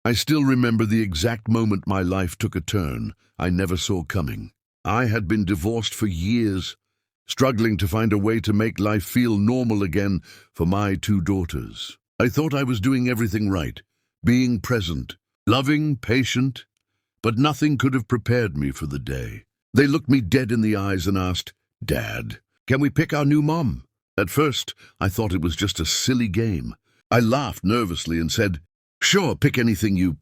I still remember the exact moment my life took a turn I never saw coming. I had been divorced for years, struggling to find a way to make life feel normal again for my two daughters. I thought I was doing everything right, being present, loving, patient, but nothing could have prepared me for the day. They looked me dead in the eyes and asked, "Dad, can we pick our new mom?" At first, I thought it was just a silly game. I laughed nervously and said, "Sure, pick anything you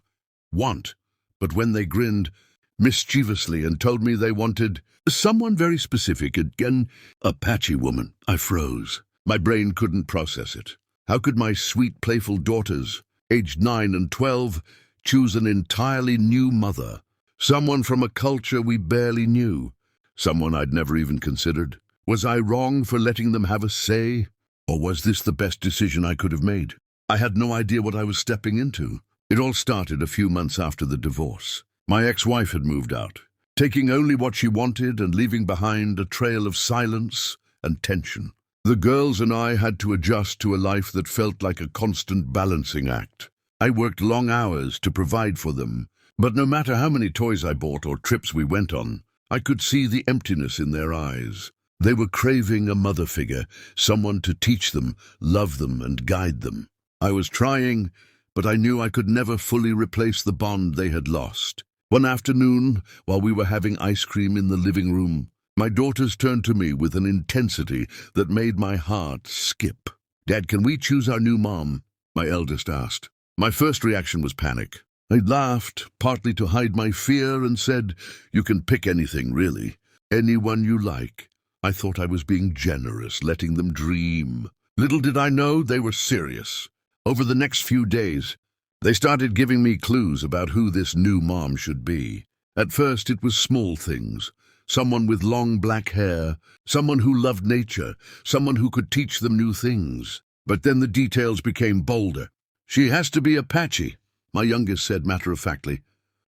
want." But when they grinned mischievously and told me they wanted someone very specific, an Apache woman, I froze. My brain couldn't process it. How could my sweet, playful daughters, aged 9 and 12, choose an entirely new mother? Someone from a culture we barely knew. Someone I'd never even considered. Was I wrong for letting them have a say? Or was this the best decision I could have made? I had no idea what I was stepping into. It all started a few months after the divorce. My ex-wife had moved out, taking only what she wanted and leaving behind a trail of silence and tension. The girls and I had to adjust to a life that felt like a constant balancing act. I worked long hours to provide for them, but no matter how many toys I bought or trips we went on, I could see the emptiness in their eyes. They were craving a mother figure, someone to teach them, love them, and guide them. I was trying, but I knew I could never fully replace the bond they had lost. One afternoon, while we were having ice cream in the living room, my daughters turned to me with an intensity that made my heart skip. "Dad, can we choose our new mom?" my eldest asked. My first reaction was panic. I laughed, partly to hide my fear, and said, "You can pick anything, really. Anyone you like." I thought I was being generous, letting them dream. Little did I know they were serious. Over the next few days, they started giving me clues about who this new mom should be. At first, it was small things. Someone with long black hair, someone who loved nature, someone who could teach them new things. But then the details became bolder. "She has to be Apache," my youngest said matter-of-factly,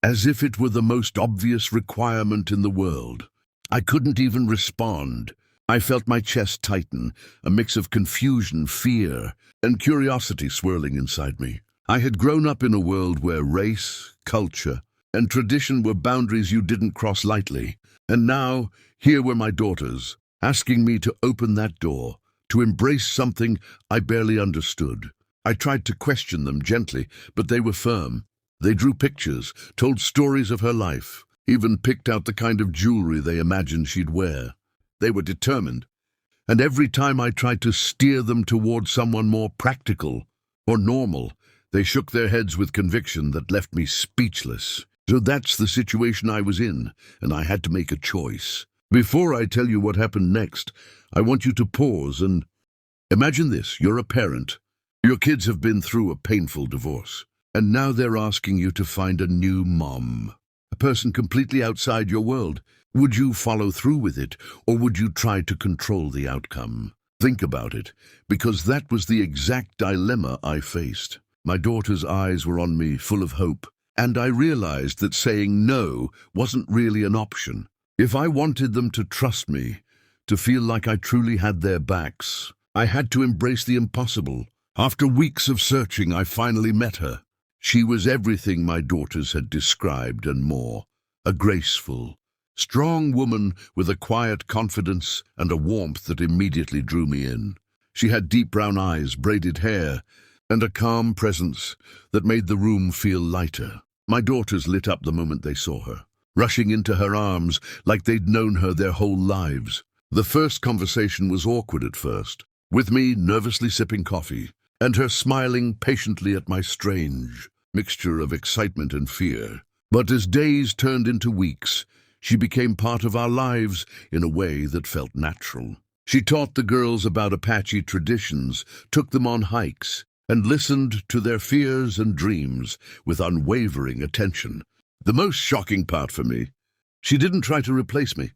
as if it were the most obvious requirement in the world. I couldn't even respond. I felt my chest tighten, a mix of confusion, fear, and curiosity swirling inside me. I had grown up in a world where race, culture, and tradition were boundaries you didn't cross lightly. And now, here were my daughters, asking me to open that door, to embrace something I barely understood. I tried to question them gently, but they were firm. They drew pictures, told stories of her life, even picked out the kind of jewelry they imagined she'd wear. They were determined, and every time I tried to steer them toward someone more practical or normal, they shook their heads with conviction that left me speechless. So that's the situation I was in, and I had to make a choice. Before I tell you what happened next, I want you to pause and imagine this. You're a parent. Your kids have been through a painful divorce, and now they're asking you to find a new mom, a person completely outside your world. Would you follow through with it, or would you try to control the outcome? Think about it, because that was the exact dilemma I faced. My daughter's eyes were on me, full of hope, and I realized that saying no wasn't really an option. If I wanted them to trust me, to feel like I truly had their backs, I had to embrace the impossible. After weeks of searching, I finally met her. She was everything my daughters had described and more. A graceful, strong woman with a quiet confidence and a warmth that immediately drew me in. She had deep brown eyes, braided hair, and a calm presence that made the room feel lighter. My daughters lit up the moment they saw her, rushing into her arms like they'd known her their whole lives. The first conversation was awkward at first, with me nervously sipping coffee, and her smiling patiently at my strange mixture of excitement and fear. But as days turned into weeks, she became part of our lives in a way that felt natural. She taught the girls about Apache traditions, took them on hikes, and listened to their fears and dreams with unwavering attention. The most shocking part for me, she didn't try to replace me.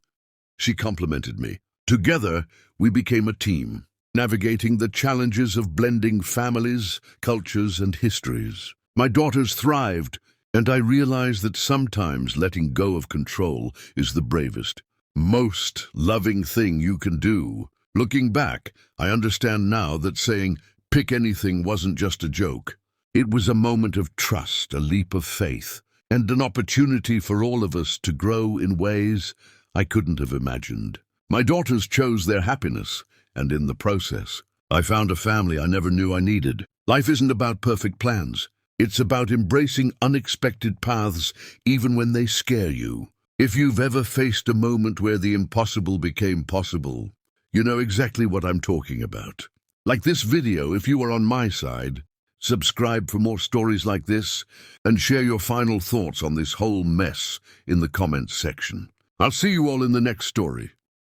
She complimented me. Together, we became a team, navigating the challenges of blending families, cultures, and histories. My daughters thrived, and I realized that sometimes letting go of control is the bravest, most loving thing you can do. Looking back, I understand now that saying, "pick anything" wasn't just a joke. It was a moment of trust, a leap of faith, and an opportunity for all of us to grow in ways I couldn't have imagined. My daughters chose their happiness, and in the process, I found a family I never knew I needed. Life isn't about perfect plans. It's about embracing unexpected paths, even when they scare you. If you've ever faced a moment where the impossible became possible, you know exactly what I'm talking about. Like this video, if you are on my side, subscribe for more stories like this, and share your final thoughts on this whole mess in the comments section. I'll see you all in the next story.